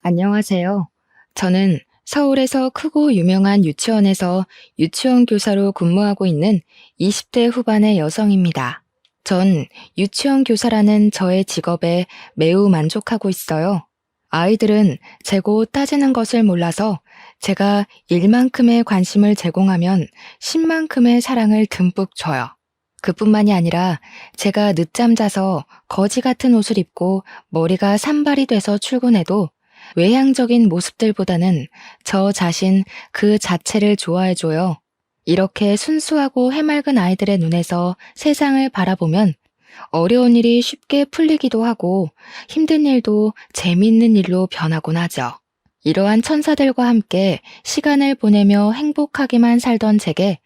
안녕하세요. 저는 서울에서 크고 유명한 유치원에서 유치원 교사로 근무하고 있는 20대 후반의 여성입니다. 전 유치원 교사라는 저의 직업에 매우 만족하고 있어요. 아이들은 재고 따지는 것을 몰라서 제가 일만큼의 관심을 제공하면 10만큼의 사랑을 듬뿍 줘요. 그뿐만이 아니라 제가 늦잠 자서 거지 같은 옷을 입고 머리가 산발이 돼서 출근해도 외향적인 모습들보다는 저 자신 그 자체를 좋아해줘요. 이렇게 순수하고 해맑은 아이들의 눈에서 세상을 바라보면 어려운 일이 쉽게 풀리기도 하고 힘든 일도 재미있는 일로 변하곤 하죠. 이러한 천사들과 함께 시간을 보내며 행복하게만 살던 제게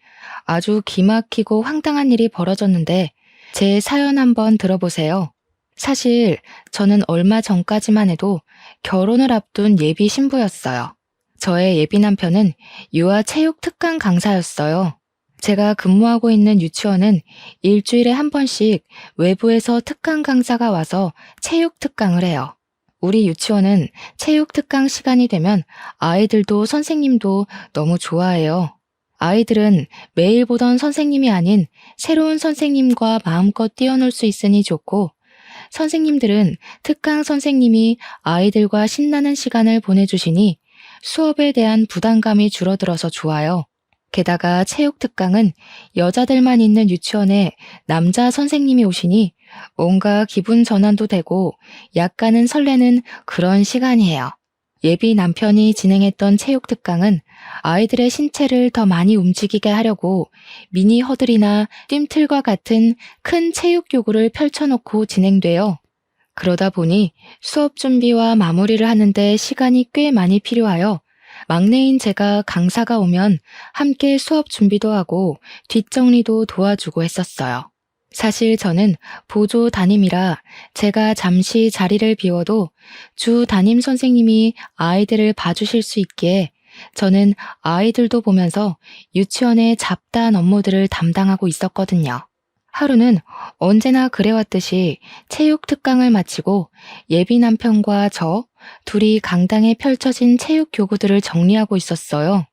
아주 기막히고 황당한 일이 벌어졌는데 제 사연 한번 들어보세요. 사실 저는 얼마 전까지만 해도 결혼을 앞둔 예비 신부였어요. 저의 예비 남편은 유아 체육 특강 강사였어요. 제가 근무하고 있는 유치원은 일주일에 한 번씩 외부에서 특강 강사가 와서 체육 특강을 해요. 우리 유치원은 체육 특강 시간이 되면 아이들도 선생님도 너무 좋아해요. 아이들은 매일 보던 선생님이 아닌 새로운 선생님과 마음껏 뛰어놀 수 있으니 좋고, 선생님들은 특강 선생님이 아이들과 신나는 시간을 보내주시니 수업에 대한 부담감이 줄어들어서 좋아요. 게다가 체육 특강은 여자들만 있는 유치원에 남자 선생님이 오시니 뭔가 기분 전환도 되고 약간은 설레는 그런 시간이에요. 예비 남편이 진행했던 체육 특강은 아이들의 신체를 더 많이 움직이게 하려고 미니 허들이나 뜀틀과 같은 큰 체육 교구를 펼쳐놓고 진행돼요. 그러다 보니 수업 준비와 마무리를 하는데 시간이 꽤 많이 필요하여 막내인 제가 강사가 오면 함께 수업 준비도 하고 뒷정리도 도와주고 했었어요. 사실 저는 보조 담임이라 제가 잠시 자리를 비워도 주 담임 선생님이 아이들을 봐주실 수 있기에 저는 아이들도 보면서 유치원의 잡다한 업무들을 담당하고 있었거든요. 하루는 언제나 그래왔듯이 체육 특강을 마치고 예비 남편과 저 둘이 강당에 펼쳐진 체육 교구들을 정리하고 있었어요.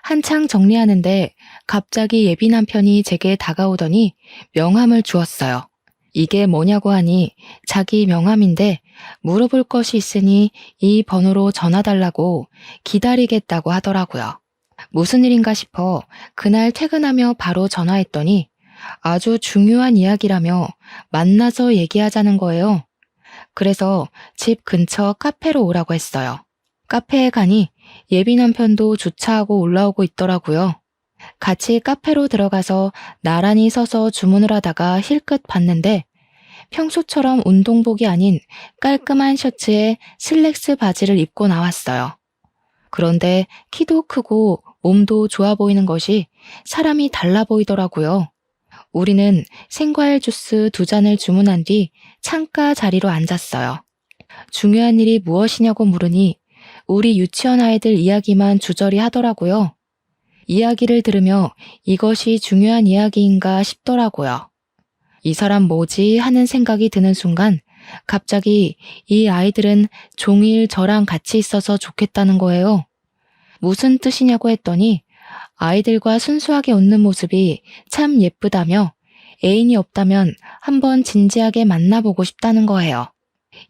한창 정리하는데 갑자기 예비 남편이 제게 다가오더니 명함을 주었어요. 이게 뭐냐고 하니 자기 명함인데 물어볼 것이 있으니 이 번호로 전화달라고 기다리겠다고 하더라고요. 무슨 일인가 싶어 그날 퇴근하며 바로 전화했더니 아주 중요한 이야기라며 만나서 얘기하자는 거예요. 그래서 집 근처 카페로 오라고 했어요. 카페에 가니 예비 남편도 주차하고 올라오고 있더라고요. 같이 카페로 들어가서 나란히 서서 주문을 하다가 힐끗 봤는데 평소처럼 운동복이 아닌 깔끔한 셔츠에 슬랙스 바지를 입고 나왔어요. 그런데 키도 크고 몸도 좋아 보이는 것이 사람이 달라 보이더라고요. 우리는 생과일 주스 2잔을 주문한 뒤 창가 자리로 앉았어요. 중요한 일이 무엇이냐고 물으니 우리 유치원 아이들 이야기만 주저리 하더라고요. 이야기를 들으며 이것이 중요한 이야기인가 싶더라고요. 이 사람 뭐지 하는 생각이 드는 순간 갑자기 이 아이들은 종일 저랑 같이 있어서 좋겠다는 거예요. 무슨 뜻이냐고 했더니 아이들과 순수하게 웃는 모습이 참 예쁘다며 애인이 없다면 한번 진지하게 만나보고 싶다는 거예요.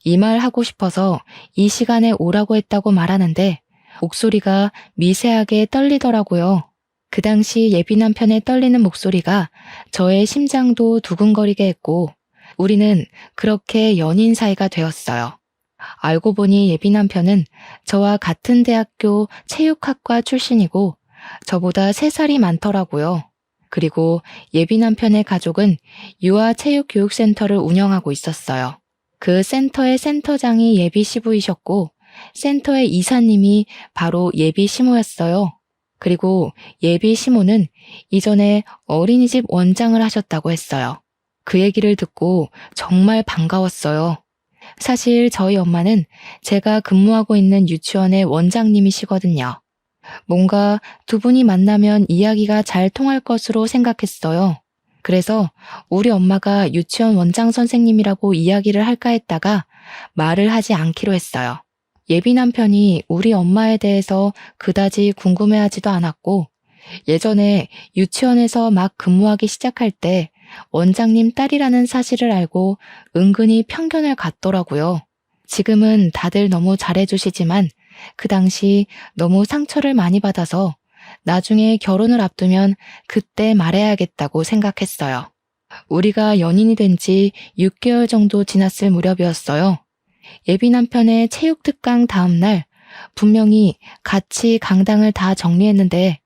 이 말 하고 싶어서 이 시간에 오라고 했다고 말하는데 목소리가 미세하게 떨리더라고요. 그 당시 예비 남편의 떨리는 목소리가 저의 심장도 두근거리게 했고 우리는 그렇게 연인 사이가 되었어요. 알고 보니 예비 남편은 저와 같은 대학교 체육학과 출신이고 저보다 3살이 많더라고요. 그리고 예비 남편의 가족은 유아체육교육센터를 운영하고 있었어요. 그 센터의 센터장이 예비 시부이셨고 센터의 이사님이 바로 예비 시모였어요. 그리고 예비 시모는 이전에 어린이집 원장을 하셨다고 했어요. 그 얘기를 듣고 정말 반가웠어요. 사실 저희 엄마는 제가 근무하고 있는 유치원의 원장님이시거든요. 뭔가 두 분이 만나면 이야기가 잘 통할 것으로 생각했어요. 그래서 우리 엄마가 유치원 원장 선생님이라고 이야기를 할까 했다가 말을 하지 않기로 했어요. 예비 남편이 우리 엄마에 대해서 그다지 궁금해하지도 않았고, 예전에 유치원에서 막 근무하기 시작할 때 원장님 딸이라는 사실을 알고 은근히 편견을 갖더라고요. 지금은 다들 너무 잘해주시지만 그 당시 너무 상처를 많이 받아서 나중에 결혼을 앞두면 그때 말해야겠다고 생각했어요. 우리가 연인이 된 지 6개월 정도 지났을 무렵이었어요. 예비 남편의 체육 특강 다음 날 분명히 같이 강당을 다 정리했는데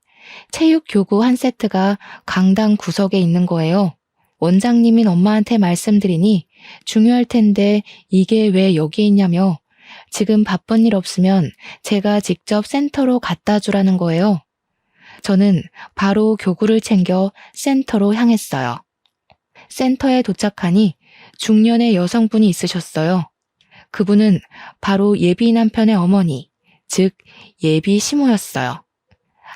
체육 교구 한 세트가 강당 구석에 있는 거예요. 원장님인 엄마한테 말씀드리니 중요할 텐데 이게 왜 여기 있냐며 지금 바쁜 일 없으면 제가 직접 센터로 갖다 주라는 거예요. 저는 바로 교구를 챙겨 센터로 향했어요. 센터에 도착하니 중년의 여성분이 있으셨어요. 그분은 바로 예비 남편의 어머니, 즉 예비 시모였어요.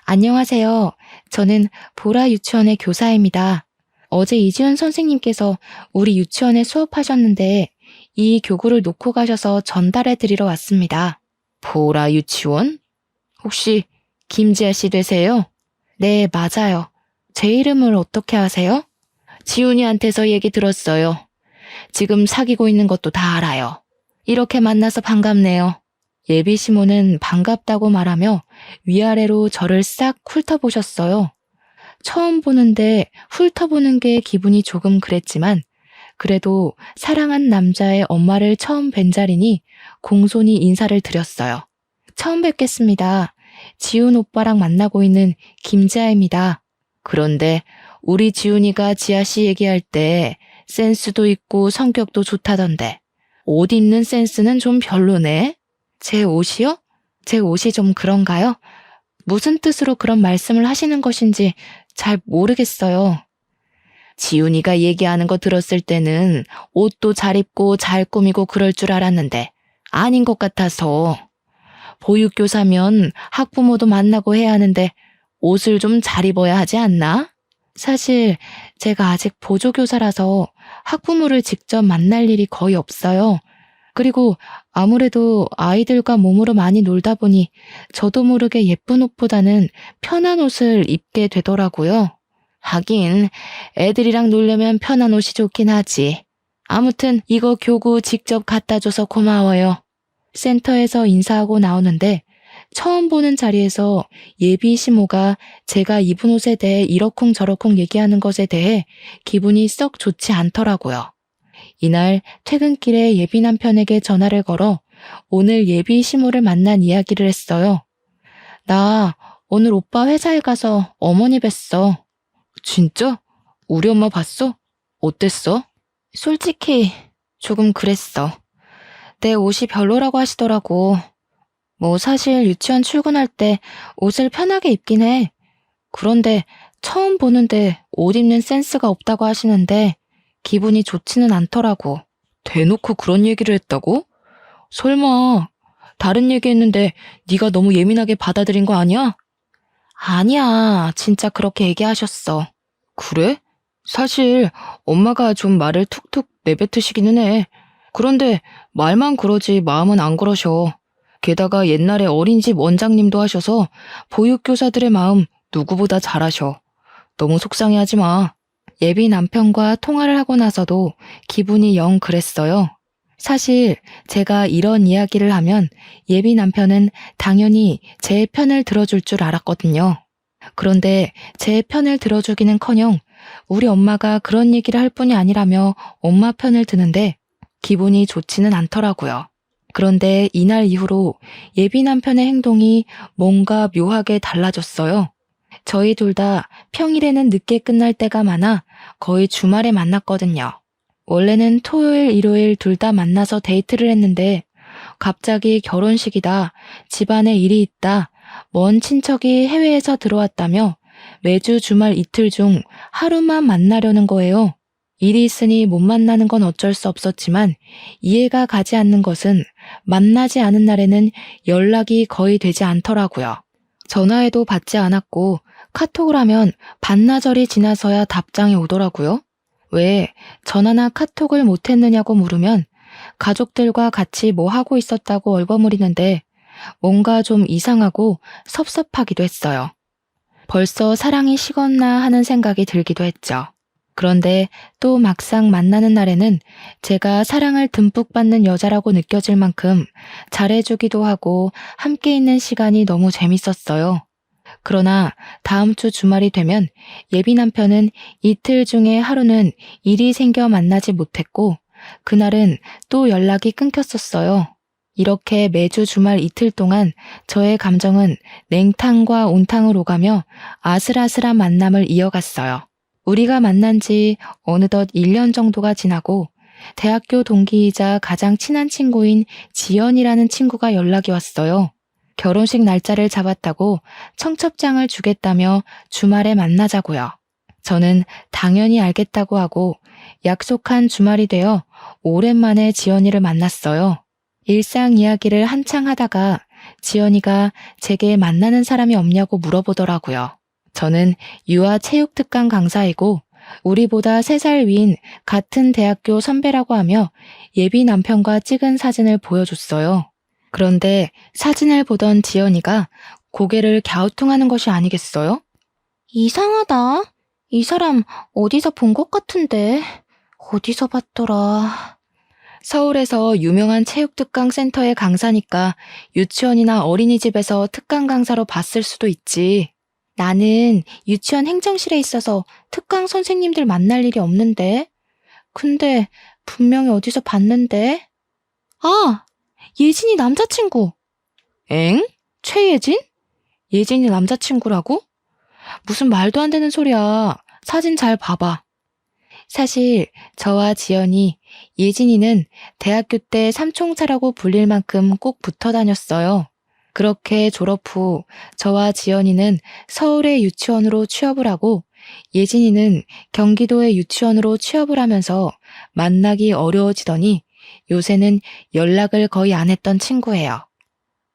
안녕하세요. 저는 보라 유치원의 교사입니다. 어제 이지연 선생님께서 우리 유치원에 수업하셨는데 이 교구를 놓고 가셔서 전달해 드리러 왔습니다. 보라 유치원? 혹시 김지아 씨 되세요? 네, 맞아요. 제 이름을 어떻게 아세요? 지훈이한테서 얘기 들었어요. 지금 사귀고 있는 것도 다 알아요. 이렇게 만나서 반갑네요. 예비 시모는 반갑다고 말하며 위아래로 저를 싹 훑어보셨어요. 처음 보는데 훑어보는 게 기분이 조금 그랬지만 그래도 사랑한 남자의 엄마를 처음 뵌 자리니 공손히 인사를 드렸어요. 처음 뵙겠습니다. 지훈 오빠랑 만나고 있는 김지아입니다. 그런데 우리 지훈이가 지아 씨 얘기할 때 센스도 있고 성격도 좋다던데 옷 입는 센스는 좀 별로네. 제 옷이요? 제 옷이 좀 그런가요? 무슨 뜻으로 그런 말씀을 하시는 것인지 잘 모르겠어요. 지훈이가 얘기하는 거 들었을 때는 옷도 잘 입고 잘 꾸미고 그럴 줄 알았는데 아닌 것 같아서. 보육교사면 학부모도 만나고 해야 하는데 옷을 좀 잘 입어야 하지 않나? 사실 제가 아직 보조교사라서 학부모를 직접 만날 일이 거의 없어요. 그리고 아무래도 아이들과 몸으로 많이 놀다 보니 저도 모르게 예쁜 옷보다는 편한 옷을 입게 되더라고요. 하긴 애들이랑 놀려면 편한 옷이 좋긴 하지. 아무튼 이거 교구 직접 갖다 줘서 고마워요. 센터에서 인사하고 나오는데 처음 보는 자리에서 예비 시모가 제가 입은 옷에 대해 이러쿵저러쿵 얘기하는 것에 대해 기분이 썩 좋지 않더라고요. 이날 퇴근길에 예비 남편에게 전화를 걸어 오늘 예비 시모를 만난 이야기를 했어요. 나 오늘 오빠 회사에 가서 어머니 뵀어. 진짜? 우리 엄마 봤어? 어땠어? 솔직히 조금 그랬어. 내 옷이 별로라고 하시더라고. 뭐 사실 유치원 출근할 때 옷을 편하게 입긴 해. 그런데 처음 보는데 옷 입는 센스가 없다고 하시는데 기분이 좋지는 않더라고. 대놓고 그런 얘기를 했다고? 설마 다른 얘기했는데 네가 너무 예민하게 받아들인 거 아니야? 아니야, 진짜 그렇게 얘기하셨어. 그래? 사실 엄마가 좀 말을 툭툭 내뱉으시기는 해. 그런데 말만 그러지 마음은 안 그러셔. 게다가 옛날에 어린이집 원장님도 하셔서 보육교사들의 마음 누구보다 잘 아셔. 너무 속상해하지 마. 예비 남편과 통화를 하고 나서도 기분이 영 그랬어요. 사실 제가 이런 이야기를 하면 예비 남편은 당연히 제 편을 들어줄 줄 알았거든요. 그런데 제 편을 들어주기는커녕 우리 엄마가 그런 얘기를 할 뿐이 아니라며 엄마 편을 드는데 기분이 좋지는 않더라고요. 그런데 이날 이후로 예비 남편의 행동이 뭔가 묘하게 달라졌어요. 저희 둘 다 평일에는 늦게 끝날 때가 많아 거의 주말에 만났거든요. 원래는 토요일, 일요일 둘 다 만나서 데이트를 했는데 갑자기 결혼식이다, 집안에 일이 있다, 먼 친척이 해외에서 들어왔다며 매주 주말 이틀 중 하루만 만나려는 거예요. 일이 있으니 못 만나는 건 어쩔 수 없었지만 이해가 가지 않는 것은 만나지 않은 날에는 연락이 거의 되지 않더라고요. 전화해도 받지 않았고 카톡을 하면 반나절이 지나서야 답장이 오더라고요. 왜 전화나 카톡을 못했느냐고 물으면 가족들과 같이 뭐 하고 있었다고 얼버무리는데 뭔가 좀 이상하고 섭섭하기도 했어요. 벌써 사랑이 식었나 하는 생각이 들기도 했죠. 그런데 또 막상 만나는 날에는 제가 사랑을 듬뿍 받는 여자라고 느껴질 만큼 잘해주기도 하고 함께 있는 시간이 너무 재밌었어요. 그러나 다음 주 주말이 되면 예비 남편은 이틀 중에 하루는 일이 생겨 만나지 못했고 그날은 또 연락이 끊겼었어요. 이렇게 매주 주말 이틀 동안 저의 감정은 냉탕과 온탕을 오가며 아슬아슬한 만남을 이어갔어요. 우리가 만난 지 어느덧 1년 정도가 지나고 대학교 동기이자 가장 친한 친구인 지연이라는 친구가 연락이 왔어요. 결혼식 날짜를 잡았다고 청첩장을 주겠다며 주말에 만나자고요. 저는 당연히 알겠다고 하고 약속한 주말이 되어 오랜만에 지연이를 만났어요. 일상 이야기를 한창 하다가 지연이가 제게 만나는 사람이 없냐고 물어보더라고요. 저는 유아체육특강 강사이고 우리보다 3살 위인 같은 대학교 선배라고 하며 예비 남편과 찍은 사진을 보여줬어요. 그런데 사진을 보던 지연이가 고개를 갸우뚱하는 것이 아니겠어요? 이상하다. 이 사람 어디서 본 것 같은데. 어디서 봤더라. 서울에서 유명한 체육특강 센터의 강사니까 유치원이나 어린이집에서 특강 강사로 봤을 수도 있지. 나는 유치원 행정실에 있어서 특강 선생님들 만날 일이 없는데. 근데 분명히 어디서 봤는데. 아! 예진이 남자친구. 엥? 최예진? 예진이 남자친구라고? 무슨 말도 안 되는 소리야. 사진 잘 봐봐. 사실 저와 지연이 예진이는 대학교 때 삼총사라고 불릴 만큼 꼭 붙어 다녔어요. 그렇게 졸업 후 저와 지연이는 서울의 유치원으로 취업을 하고 예진이는 경기도의 유치원으로 취업을 하면서 만나기 어려워지더니 요새는 연락을 거의 안 했던 친구예요.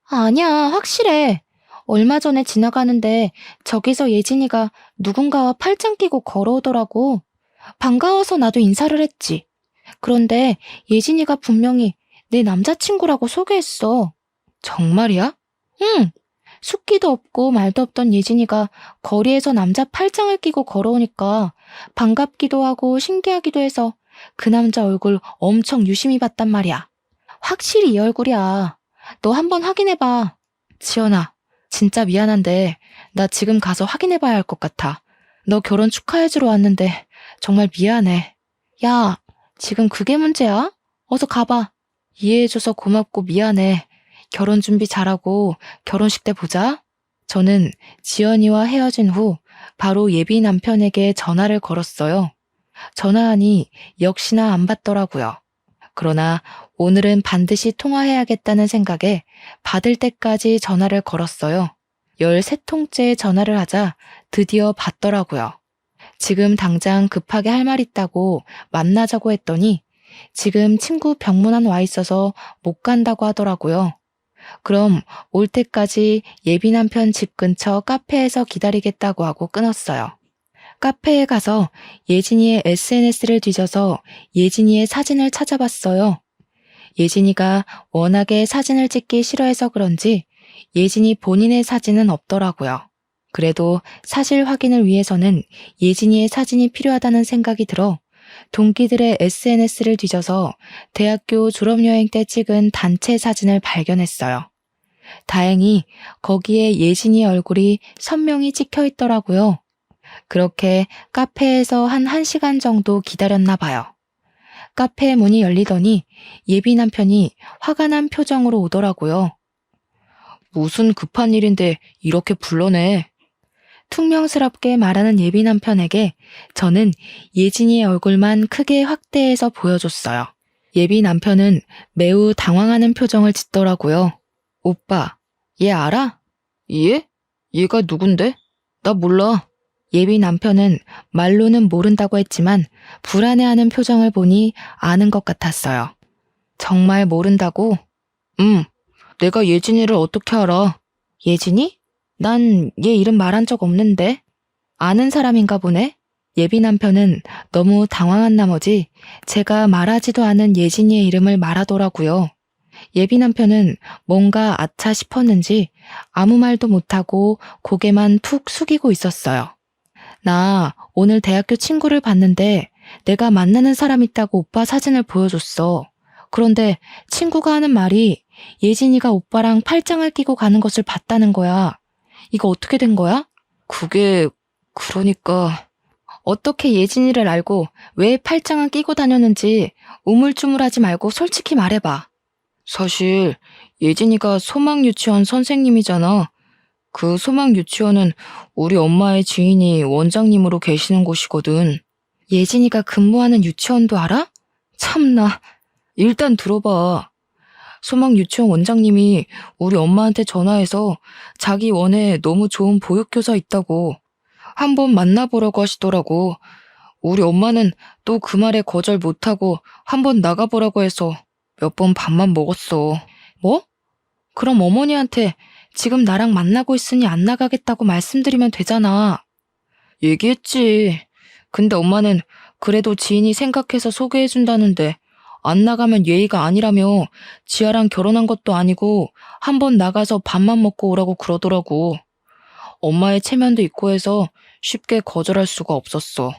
아니야, 확실해. 얼마 전에 지나가는데 저기서 예진이가 누군가와 팔짱 끼고 걸어오더라고. 반가워서 나도 인사를 했지. 그런데 예진이가 분명히 내 남자친구라고 소개했어. 정말이야? 응. 숫기도 없고 말도 없던 예진이가 거리에서 남자 팔짱을 끼고 걸어오니까 반갑기도 하고 신기하기도 해서 그 남자 얼굴 엄청 유심히 봤단 말이야. 확실히 이 얼굴이야. 너 한번 확인해봐. 지연아, 진짜 미안한데 나 지금 가서 확인해봐야 할 것 같아. 너 결혼 축하해주러 왔는데 정말 미안해. 야, 지금 그게 문제야? 어서 가봐. 이해해줘서 고맙고 미안해. 결혼 준비 잘하고 결혼식 때 보자. 저는 지연이와 헤어진 후 바로 예비 남편에게 전화를 걸었어요. 전화하니 역시나 안 받더라고요. 그러나 오늘은 반드시 통화해야겠다는 생각에 받을 때까지 전화를 걸었어요. 13통째 전화를 하자 드디어 받더라고요. 지금 당장 급하게 할 말 있다고 만나자고 했더니 지금 친구 병문안 와 있어서 못 간다고 하더라고요. 그럼 올 때까지 예비 남편 집 근처 카페에서 기다리겠다고 하고 끊었어요. 카페에 가서 예진이의 SNS를 뒤져서 예진이의 사진을 찾아봤어요. 예진이가 워낙에 사진을 찍기 싫어해서 그런지 예진이 본인의 사진은 없더라고요. 그래도 사실 확인을 위해서는 예진이의 사진이 필요하다는 생각이 들어 동기들의 SNS를 뒤져서 대학교 졸업여행 때 찍은 단체 사진을 발견했어요. 다행히 거기에 예진이 얼굴이 선명히 찍혀 있더라고요. 그렇게 카페에서 한 1시간 정도 기다렸나 봐요. 카페 문이 열리더니 예비 남편이 화가 난 표정으로 오더라고요. 무슨 급한 일인데 이렇게 불러내. 퉁명스럽게 말하는 예비 남편에게 저는 예진이의 얼굴만 크게 확대해서 보여줬어요. 예비 남편은 매우 당황하는 표정을 짓더라고요. 오빠, 얘 알아? 얘? 얘가 누군데? 나 몰라. 예비 남편은 말로는 모른다고 했지만 불안해하는 표정을 보니 아는 것 같았어요. 정말 모른다고? 내가 예진이를 어떻게 알아? 예진이? 난 얘 이름 말한 적 없는데. 아는 사람인가 보네? 예비 남편은 너무 당황한 나머지 제가 말하지도 않은 예진이의 이름을 말하더라고요. 예비 남편은 뭔가 아차 싶었는지 아무 말도 못하고 고개만 푹 숙이고 있었어요. 나 오늘 대학교 친구를 봤는데 내가 만나는 사람 있다고 오빠 사진을 보여줬어. 그런데 친구가 하는 말이 예진이가 오빠랑 팔짱을 끼고 가는 것을 봤다는 거야. 이거 어떻게 된 거야? 그게 그러니까 어떻게 예진이를 알고 왜 팔짱을 끼고 다녔는지 우물쭈물하지 말고 솔직히 말해봐. 사실 예진이가 소망유치원 선생님이잖아. 그 소망유치원은 우리 엄마의 지인이 원장님으로 계시는 곳이거든. 예진이가 근무하는 유치원도 알아? 참나. 일단 들어봐. 소망유치원 원장님이 우리 엄마한테 전화해서 자기 원에 너무 좋은 보육교사 있다고 한번 만나보라고 하시더라고. 우리 엄마는 또 그 말에 거절 못하고 한번 나가보라고 해서 몇 번 밥만 먹었어. 뭐? 그럼 어머니한테 지금 나랑 만나고 있으니 안 나가겠다고 말씀드리면 되잖아. 얘기했지. 근데 엄마는 그래도 지인이 생각해서 소개해준다는데 안 나가면 예의가 아니라며 지아랑 결혼한 것도 아니고 한번 나가서 밥만 먹고 오라고 그러더라고. 엄마의 체면도 있고 해서 쉽게 거절할 수가 없었어.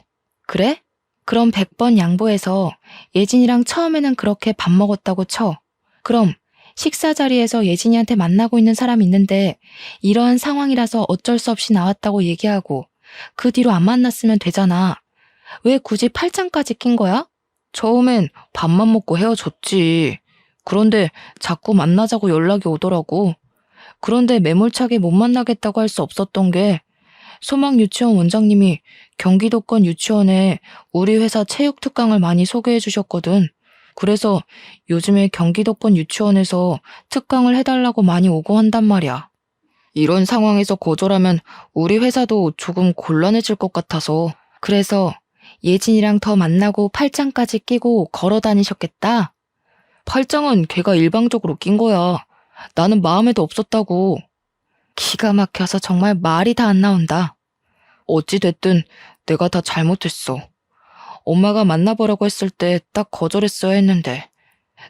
그래? 그럼 100번 양보해서 예진이랑 처음에는 그렇게 밥 먹었다고 쳐. 그럼 식사 자리에서 예진이한테 만나고 있는 사람 있는데 이러한 상황이라서 어쩔 수 없이 나왔다고 얘기하고 그 뒤로 안 만났으면 되잖아. 왜 굳이 팔짱까지 낀 거야? 처음엔 밥만 먹고 헤어졌지. 그런데 자꾸 만나자고 연락이 오더라고. 그런데 매몰차게 못 만나겠다고 할 수 없었던 게 소망유치원 원장님이 경기도권 유치원에 우리 회사 체육 특강을 많이 소개해 주셨거든. 그래서 요즘에 경기도권 유치원에서 특강을 해달라고 많이 오고 한단 말이야. 이런 상황에서 거절하면 우리 회사도 조금 곤란해질 것 같아서. 그래서 예진이랑 더 만나고 팔짱까지 끼고 걸어 다니셨겠다? 팔짱은 걔가 일방적으로 낀 거야. 나는 마음에도 없었다고. 기가 막혀서 정말 말이 다 안 나온다. 어찌됐든 내가 다 잘못했어. 엄마가 만나보라고 했을 때 딱 거절했어야 했는데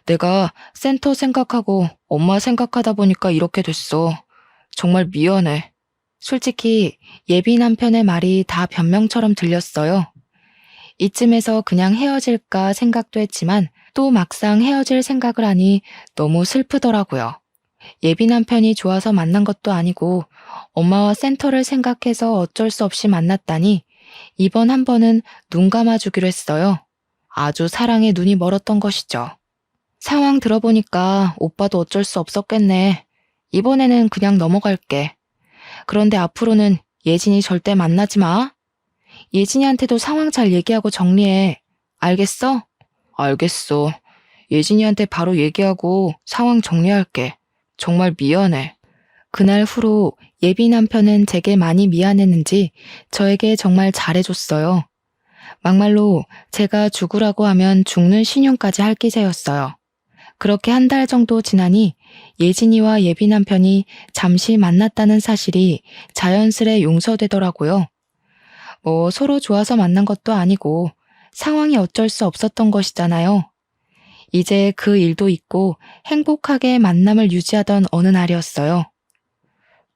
내가 센터 생각하고 엄마 생각하다 보니까 이렇게 됐어. 정말 미안해. 솔직히 예비 남편의 말이 다 변명처럼 들렸어요. 이쯤에서 그냥 헤어질까 생각도 했지만 또 막상 헤어질 생각을 하니 너무 슬프더라고요. 예비 남편이 좋아서 만난 것도 아니고 엄마와 센터를 생각해서 어쩔 수 없이 만났다니 이번 한 번은 눈 감아주기로 했어요. 아주 사랑에 눈이 멀었던 것이죠. 상황 들어보니까 오빠도 어쩔 수 없었겠네. 이번에는 그냥 넘어갈게. 그런데 앞으로는 예진이 절대 만나지 마. 예진이한테도 상황 잘 얘기하고 정리해. 알겠어? 알겠어. 예진이한테 바로 얘기하고 상황 정리할게. 정말 미안해. 그날 후로 예비 남편은 제게 많이 미안했는지 저에게 정말 잘해줬어요. 막말로 제가 죽으라고 하면 죽는 신용까지 할 기세였어요. 그렇게 한 달 정도 지나니 예진이와 예비 남편이 잠시 만났다는 사실이 자연스레 용서되더라고요. 뭐 서로 좋아서 만난 것도 아니고 상황이 어쩔 수 없었던 것이잖아요. 이제 그 일도 잊고 행복하게 만남을 유지하던 어느 날이었어요.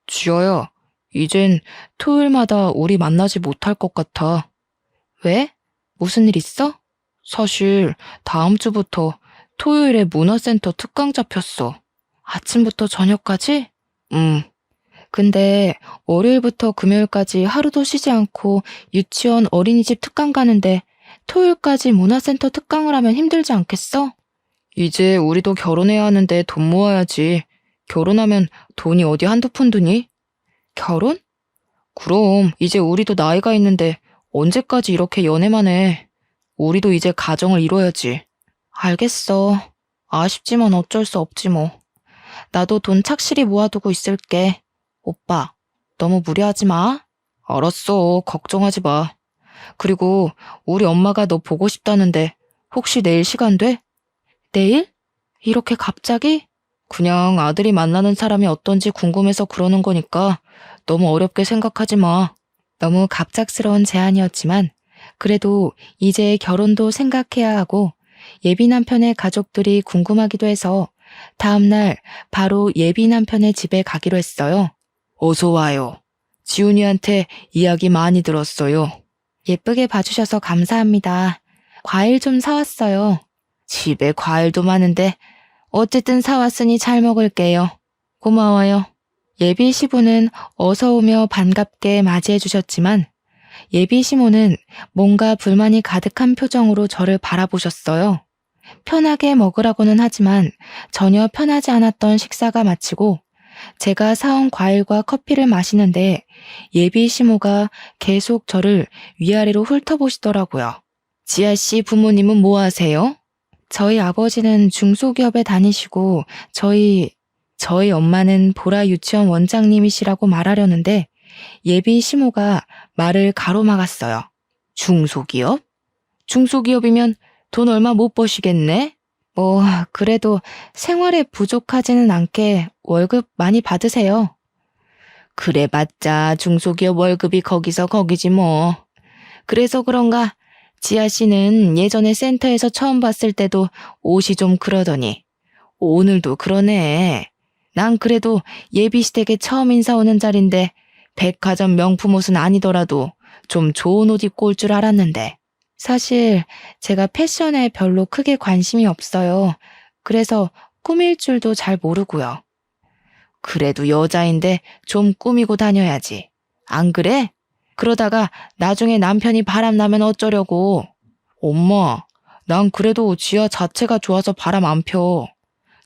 지아야, 이젠 토요일마다 우리 만나지 못할 것 같아. 왜? 무슨 일 있어? 사실 다음 주부터 토요일에 문화센터 특강 잡혔어. 아침부터 저녁까지? 근데 월요일부터 금요일까지 하루도 쉬지 않고 유치원 어린이집 특강 가는데 토요일까지 문화센터 특강을 하면 힘들지 않겠어? 이제 우리도 결혼해야 하는데 돈 모아야지. 결혼하면 돈이 어디 한두 푼 드니? 결혼? 그럼 이제 우리도 나이가 있는데 언제까지 이렇게 연애만 해. 우리도 이제 가정을 이뤄야지. 알겠어. 아쉽지만 어쩔 수 없지 뭐. 나도 돈 착실히 모아두고 있을게. 오빠, 너무 무리하지 마. 알았어. 걱정하지 마. 그리고 우리 엄마가 너 보고 싶다는데 혹시 내일 시간 돼? 내일? 이렇게 갑자기? 그냥 아들이 만나는 사람이 어떤지 궁금해서 그러는 거니까 너무 어렵게 생각하지 마. 너무 갑작스러운 제안이었지만 그래도 이제 결혼도 생각해야 하고 예비 남편의 가족들이 궁금하기도 해서 다음날 바로 예비 남편의 집에 가기로 했어요. 어서 와요. 지훈이한테 이야기 많이 들었어요. 예쁘게 봐주셔서 감사합니다. 과일 좀 사왔어요. 집에 과일도 많은데 어쨌든 사왔으니 잘 먹을게요. 고마워요. 예비 시부는 어서 오며 반갑게 맞이해 주셨지만 예비 시모는 뭔가 불만이 가득한 표정으로 저를 바라보셨어요. 편하게 먹으라고는 하지만 전혀 편하지 않았던 식사가 마치고 제가 사온 과일과 커피를 마시는데 예비 시모가 계속 저를 위아래로 훑어보시더라고요. 지아 씨 부모님은 뭐 하세요? 저희 아버지는 중소기업에 다니시고 저희 엄마는 보라 유치원 원장님이시라고 말하려는데 예비 시모가 말을 가로막았어요. 중소기업? 중소기업이면 돈 얼마 못 버시겠네? 뭐 그래도 생활에 부족하지는 않게 월급 많이 받으세요. 그래봤자 중소기업 월급이 거기서 거기지 뭐. 그래서 그런가 지아 씨는 예전에 센터에서 처음 봤을 때도 옷이 좀 그러더니 오늘도 그러네. 난 그래도 예비시댁에 처음 인사 오는 자리인데 백화점 명품 옷은 아니더라도 좀 좋은 옷 입고 올 줄 알았는데. 사실 제가 패션에 별로 크게 관심이 없어요. 그래서 꾸밀 줄도 잘 모르고요. 그래도 여자인데 좀 꾸미고 다녀야지. 안 그래? 그러다가 나중에 남편이 바람나면 어쩌려고. 엄마, 난 그래도 지아 자체가 좋아서 바람 안 펴.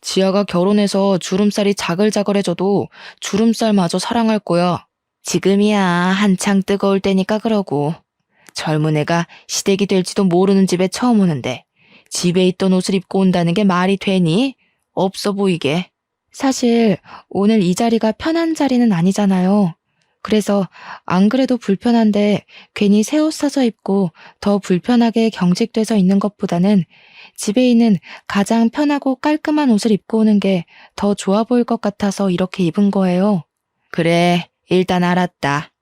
지아가 결혼해서 주름살이 자글자글해져도 주름살마저 사랑할 거야. 지금이야 한창 뜨거울 때니까 그러고. 젊은 애가 시댁이 될지도 모르는 집에 처음 오는데 집에 있던 옷을 입고 온다는 게 말이 되니? 없어 보이게. 사실 오늘 이 자리가 편한 자리는 아니잖아요. 그래서 안 그래도 불편한데 괜히 새 옷 사서 입고 더 불편하게 경직돼서 있는 것보다는 집에 있는 가장 편하고 깔끔한 옷을 입고 오는 게 더 좋아 보일 것 같아서 이렇게 입은 거예요. 그래, 일단 알았다.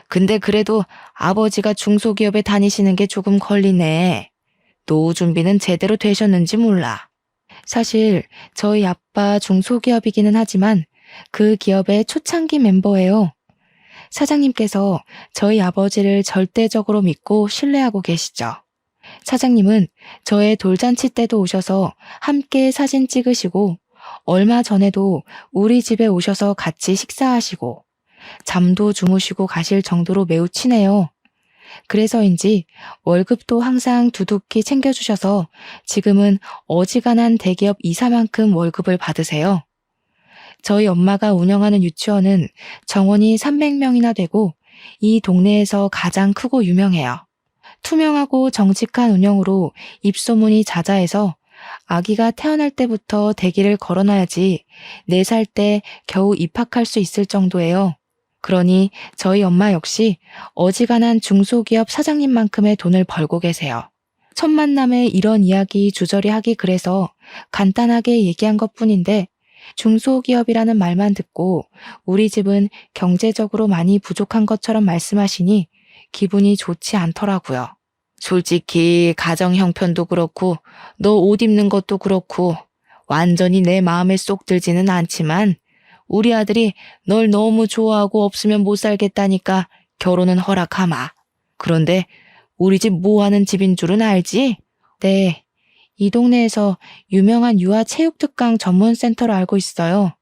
근데 그래도 아버지가 중소기업에 다니시는 게 조금 걸리네. 노후 준비는 제대로 되셨는지 몰라. 사실 저희 아빠 중소기업이기는 하지만 그 기업의 초창기 멤버예요. 사장님께서 저희 아버지를 절대적으로 믿고 신뢰하고 계시죠. 사장님은 저의 돌잔치 때도 오셔서 함께 사진 찍으시고 얼마 전에도 우리 집에 오셔서 같이 식사하시고 잠도 주무시고 가실 정도로 매우 친해요. 그래서인지 월급도 항상 두둑히 챙겨주셔서 지금은 어지간한 대기업 이사만큼 월급을 받으세요. 저희 엄마가 운영하는 유치원은 정원이 300명이나 되고 이 동네에서 가장 크고 유명해요. 투명하고 정직한 운영으로 입소문이 자자해서 아기가 태어날 때부터 대기를 걸어놔야지 4살 때 겨우 입학할 수 있을 정도예요. 그러니 저희 엄마 역시 어지간한 중소기업 사장님만큼의 돈을 벌고 계세요. 첫 만남에 이런 이야기 주저리 하기 그래서 간단하게 얘기한 것뿐인데 중소기업이라는 말만 듣고 우리 집은 경제적으로 많이 부족한 것처럼 말씀하시니 기분이 좋지 않더라고요. 솔직히 가정 형편도 그렇고 너 옷 입는 것도 그렇고 완전히 내 마음에 쏙 들지는 않지만 우리 아들이 널 너무 좋아하고 없으면 못 살겠다니까 결혼은 허락하마. 그런데 우리 집 뭐 하는 집인 줄은 알지? 네. 이 동네에서 유명한 유아체육특강 전문센터로 알고 있어요.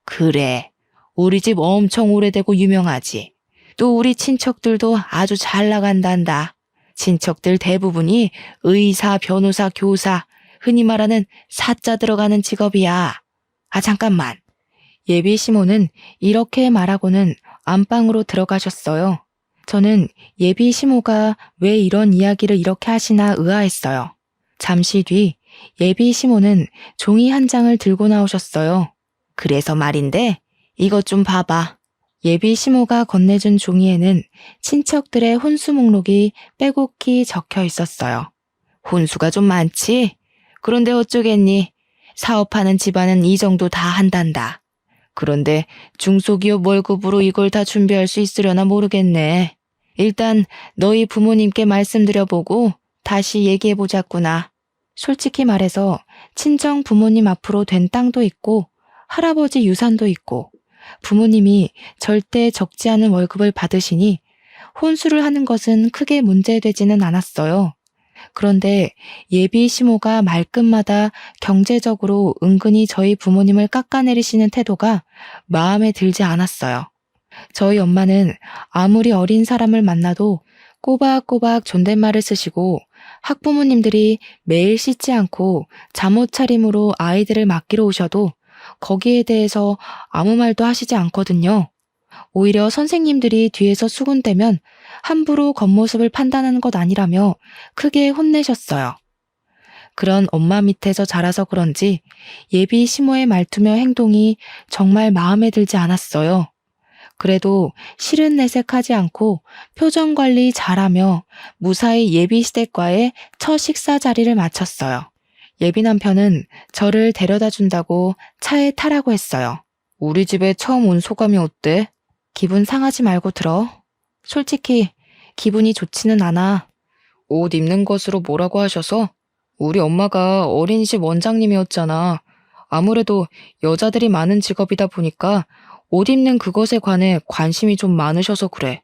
그래. 우리 집 엄청 오래되고 유명하지. 또 우리 친척들도 아주 잘 나간단다. 친척들 대부분이 의사, 변호사, 교사, 흔히 말하는 사자 들어가는 직업이야. 아, 잠깐만. 예비 시모는 이렇게 말하고는 안방으로 들어가셨어요. 저는 예비 시모가 왜 이런 이야기를 이렇게 하시나 의아했어요. 잠시 뒤 예비 시모는 종이 한 장을 들고 나오셨어요. 그래서 말인데 이것 좀 봐봐. 예비 시모가 건네준 종이에는 친척들의 혼수 목록이 빼곡히 적혀 있었어요. 혼수가 좀 많지? 그런데 어쩌겠니? 사업하는 집안은 이 정도 다 한단다. 그런데 중소기업 월급으로 이걸 다 준비할 수 있으려나 모르겠네. 일단 너희 부모님께 말씀드려보고 다시 얘기해보자꾸나. 솔직히 말해서 친정 부모님 앞으로 된 땅도 있고 할아버지 유산도 있고 부모님이 절대 적지 않은 월급을 받으시니 혼수를 하는 것은 크게 문제되지는 않았어요. 그런데 예비 시모가 말끝마다 경제적으로 은근히 저희 부모님을 깎아내리시는 태도가 마음에 들지 않았어요. 저희 엄마는 아무리 어린 사람을 만나도 꼬박꼬박 존댓말을 쓰시고 학부모님들이 매일 씻지 않고 잠옷 차림으로 아이들을 맡기러 오셔도 거기에 대해서 아무 말도 하시지 않거든요. 오히려 선생님들이 뒤에서 수군대면 함부로 겉모습을 판단하는 것 아니라며 크게 혼내셨어요. 그런 엄마 밑에서 자라서 그런지 예비 시모의 말투며 행동이 정말 마음에 들지 않았어요. 그래도 실은 내색하지 않고 표정 관리 잘하며 무사히 예비 시댁과의 첫 식사 자리를 마쳤어요. 예비 남편은 저를 데려다 준다고 차에 타라고 했어요. 우리 집에 처음 온 소감이 어때? 기분 상하지 말고 들어. 솔직히 기분이 좋지는 않아. 옷 입는 것으로 뭐라고 하셔서? 우리 엄마가 어린이집 원장님이었잖아. 아무래도 여자들이 많은 직업이다 보니까 옷 입는 그것에 관해 관심이 좀 많으셔서 그래.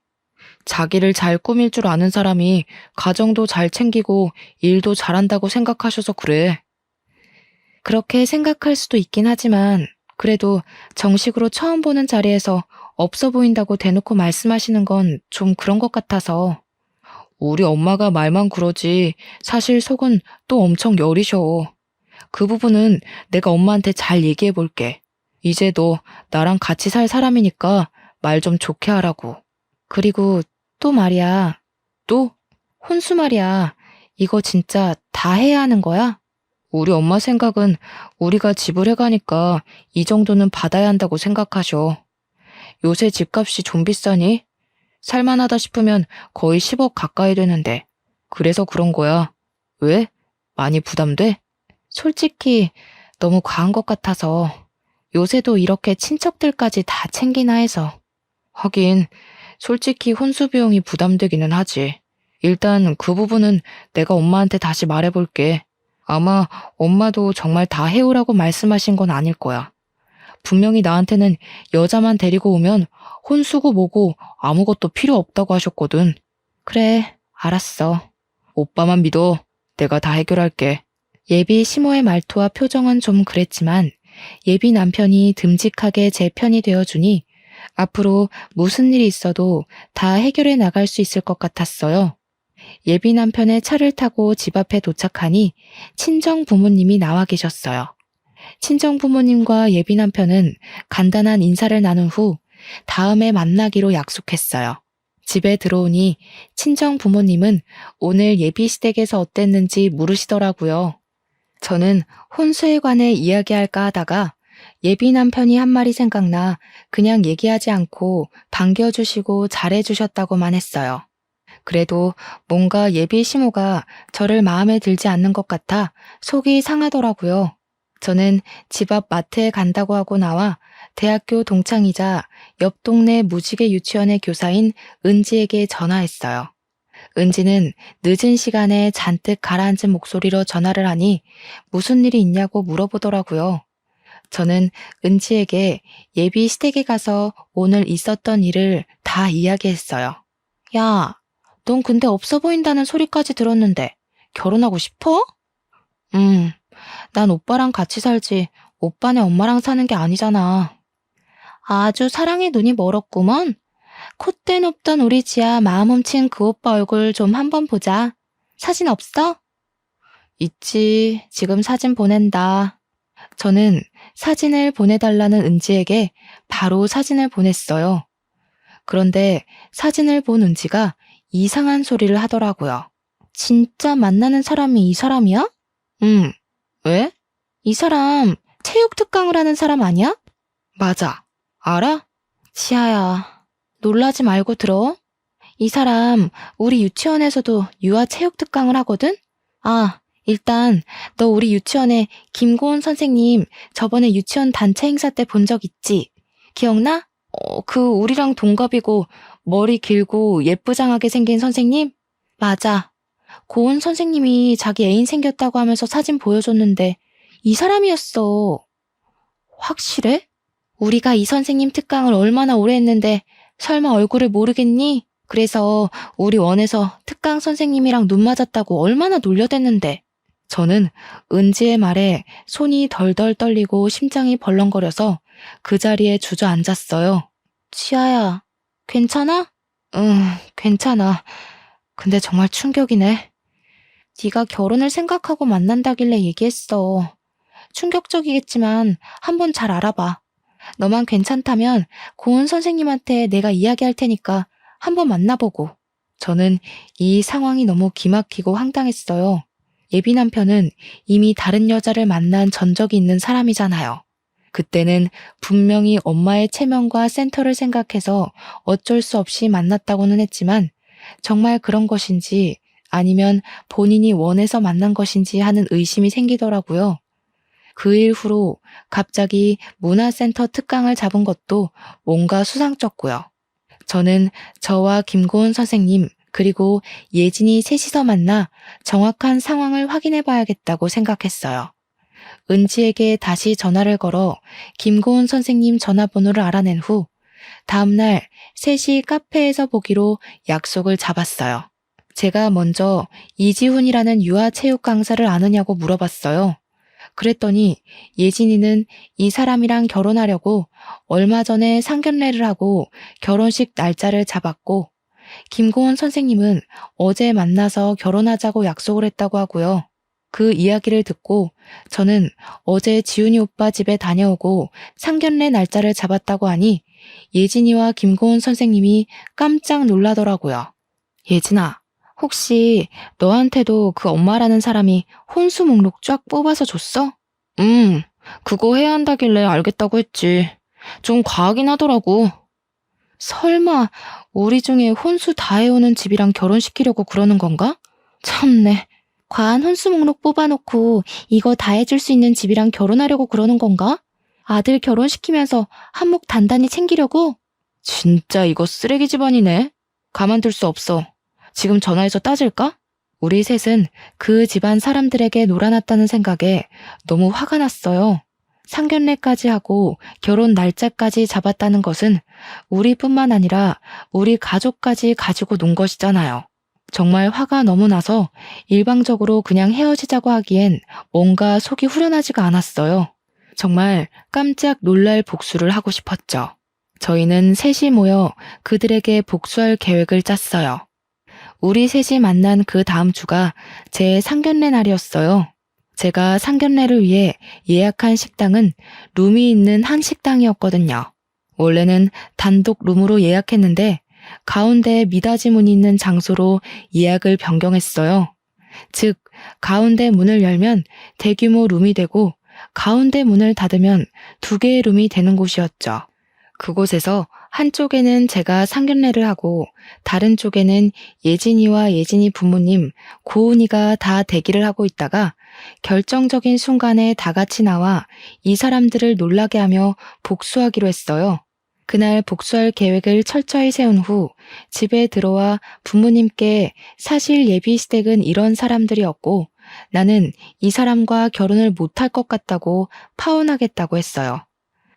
자기를 잘 꾸밀 줄 아는 사람이 가정도 잘 챙기고 일도 잘한다고 생각하셔서 그래. 그렇게 생각할 수도 있긴 하지만 그래도 정식으로 처음 보는 자리에서 없어 보인다고 대놓고 말씀하시는 건 좀 그런 것 같아서. 우리 엄마가 말만 그러지 사실 속은 또 엄청 여리셔. 그 부분은 내가 엄마한테 잘 얘기해 볼게. 이제 너 나랑 같이 살 사람이니까 말 좀 좋게 하라고. 그리고 또 말이야. 또? 혼수 말이야. 이거 진짜 다 해야 하는 거야? 우리 엄마 생각은 우리가 지불해가니까 이 정도는 받아야 한다고 생각하셔. 요새 집값이 좀 비싸니? 살만하다 싶으면 거의 10억 가까이 되는데. 그래서 그런 거야. 왜? 많이 부담돼? 솔직히 너무 과한 것 같아서. 요새도 이렇게 친척들까지 다 챙기나 해서. 하긴 솔직히 혼수 비용이 부담되기는 하지. 일단 그 부분은 내가 엄마한테 다시 말해볼게. 아마 엄마도 정말 다 해오라고 말씀하신 건 아닐 거야. 분명히 나한테는 여자만 데리고 오면 혼수고 뭐고 아무것도 필요 없다고 하셨거든. 그래, 알았어. 오빠만 믿어. 내가 다 해결할게. 예비 시모의 말투와 표정은 좀 그랬지만 예비 남편이 듬직하게 제 편이 되어주니 앞으로 무슨 일이 있어도 다 해결해 나갈 수 있을 것 같았어요. 예비 남편의 차를 타고 집 앞에 도착하니 친정 부모님이 나와 계셨어요. 친정 부모님과 예비 남편은 간단한 인사를 나눈 후 다음에 만나기로 약속했어요. 집에 들어오니 친정 부모님은 오늘 예비 시댁에서 어땠는지 물으시더라고요. 저는 혼수에 관해 이야기할까 하다가 예비 남편이 한 말이 생각나 그냥 얘기하지 않고 반겨주시고 잘해주셨다고만 했어요. 그래도 뭔가 예비 시모가 저를 마음에 들지 않는 것 같아 속이 상하더라고요. 저는 집 앞 마트에 간다고 하고 나와 대학교 동창이자 옆 동네 무지개 유치원의 교사인 은지에게 전화했어요. 은지는 늦은 시간에 잔뜩 가라앉은 목소리로 전화를 하니 무슨 일이 있냐고 물어보더라고요. 저는 은지에게 예비 시댁에 가서 오늘 있었던 일을 다 이야기했어요. 야, 넌 근데 없어 보인다는 소리까지 들었는데 결혼하고 싶어? 난 오빠랑 같이 살지 오빠네 엄마랑 사는 게 아니잖아. 아주 사랑의 눈이 멀었구먼. 콧대 높던 우리 지아 마음 훔친 그 오빠 얼굴 좀 한번 보자. 사진 없어? 있지. 지금 사진 보낸다. 저는 사진을 보내달라는 은지에게 바로 사진을 보냈어요. 그런데 사진을 본 은지가 이상한 소리를 하더라고요. 진짜 만나는 사람이 이 사람이야? 왜? 이 사람 체육 특강을 하는 사람 아니야? 맞아. 알아? 지아야, 놀라지 말고 들어. 이 사람 우리 유치원에서도 유아 체육 특강을 하거든? 아, 일단 너 우리 유치원에 김고은 선생님 저번에 유치원 단체 행사 때 본 적 있지? 기억나? 우리랑 동갑이고 머리 길고 예쁘장하게 생긴 선생님? 맞아. 고은 선생님이 자기 애인 생겼다고 하면서 사진 보여줬는데 이 사람이었어. 확실해? 우리가 이 선생님 특강을 얼마나 오래 했는데 설마 얼굴을 모르겠니? 그래서 우리 원에서 특강 선생님이랑 눈 맞았다고 얼마나 놀려댔는데. 저는 은지의 말에 손이 덜덜 떨리고 심장이 벌렁거려서 그 자리에 주저앉았어요. 지아야, 괜찮아? 응, 괜찮아. 근데 정말 충격이네. 네가 결혼을 생각하고 만난다길래 얘기했어. 충격적이겠지만 한번 잘 알아봐. 너만 괜찮다면 고은 선생님한테 내가 이야기할 테니까 한번 만나보고. 저는 이 상황이 너무 기막히고 황당했어요. 예비 남편은 이미 다른 여자를 만난 전적이 있는 사람이잖아요. 그때는 분명히 엄마의 체면과 센터를 생각해서 어쩔 수 없이 만났다고는 했지만 정말 그런 것인지 아니면 본인이 원해서 만난 것인지 하는 의심이 생기더라고요. 그 일 후로 갑자기 문화센터 특강을 잡은 것도 뭔가 수상쩍고요. 저는 저와 김고은 선생님 그리고 예진이 셋이서 만나 정확한 상황을 확인해 봐야겠다고 생각했어요. 은지에게 다시 전화를 걸어 김고은 선생님 전화번호를 알아낸 후 다음날 셋이 카페에서 보기로 약속을 잡았어요. 제가 먼저 이지훈이라는 유아체육 강사를 아느냐고 물어봤어요. 그랬더니 예진이는 이 사람이랑 결혼하려고 얼마 전에 상견례를 하고 결혼식 날짜를 잡았고 김고은 선생님은 어제 만나서 결혼하자고 약속을 했다고 하고요. 그 이야기를 듣고 저는 어제 지훈이 오빠 집에 다녀오고 상견례 날짜를 잡았다고 하니 예진이와 김고은 선생님이 깜짝 놀라더라고요. 예진아, 혹시 너한테도 그 엄마라는 사람이 혼수 목록 쫙 뽑아서 줬어? 그거 해야 한다길래 알겠다고 했지. 좀 과하긴 하더라고. 설마 우리 중에 혼수 다 해오는 집이랑 결혼시키려고 그러는 건가? 참네. 과한 혼수 목록 뽑아놓고 이거 다 해줄 수 있는 집이랑 결혼하려고 그러는 건가? 아들 결혼시키면서 한몫 단단히 챙기려고? 진짜 이거 쓰레기 집안이네. 가만둘 수 없어. 지금 전화해서 따질까? 우리 셋은 그 집안 사람들에게 놀아났다는 생각에 너무 화가 났어요. 상견례까지 하고 결혼 날짜까지 잡았다는 것은 우리뿐만 아니라 우리 가족까지 가지고 논 것이잖아요. 정말 화가 너무 나서 일방적으로 그냥 헤어지자고 하기엔 뭔가 속이 후련하지가 않았어요. 정말 깜짝 놀랄 복수를 하고 싶었죠. 저희는 셋이 모여 그들에게 복수할 계획을 짰어요. 우리 셋이 만난 그 다음 주가 제 상견례 날이었어요. 제가 상견례를 위해 예약한 식당은 룸이 있는 한식당이었거든요. 원래는 단독 룸으로 예약했는데 가운데 미닫이 문이 있는 장소로 예약을 변경했어요. 즉, 가운데 문을 열면 대규모 룸이 되고 가운데 문을 닫으면 2개의 룸이 되는 곳이었죠. 그곳에서 한쪽에는 제가 상견례를 하고 다른 쪽에는 예진이와 예진이 부모님, 고은이가 다 대기를 하고 있다가 결정적인 순간에 다 같이 나와 이 사람들을 놀라게 하며 복수하기로 했어요. 그날 복수할 계획을 철저히 세운 후 집에 들어와 부모님께 사실 예비 시댁은 이런 사람들이었고 나는 이 사람과 결혼을 못할 것 같다고 파혼하겠다고 했어요.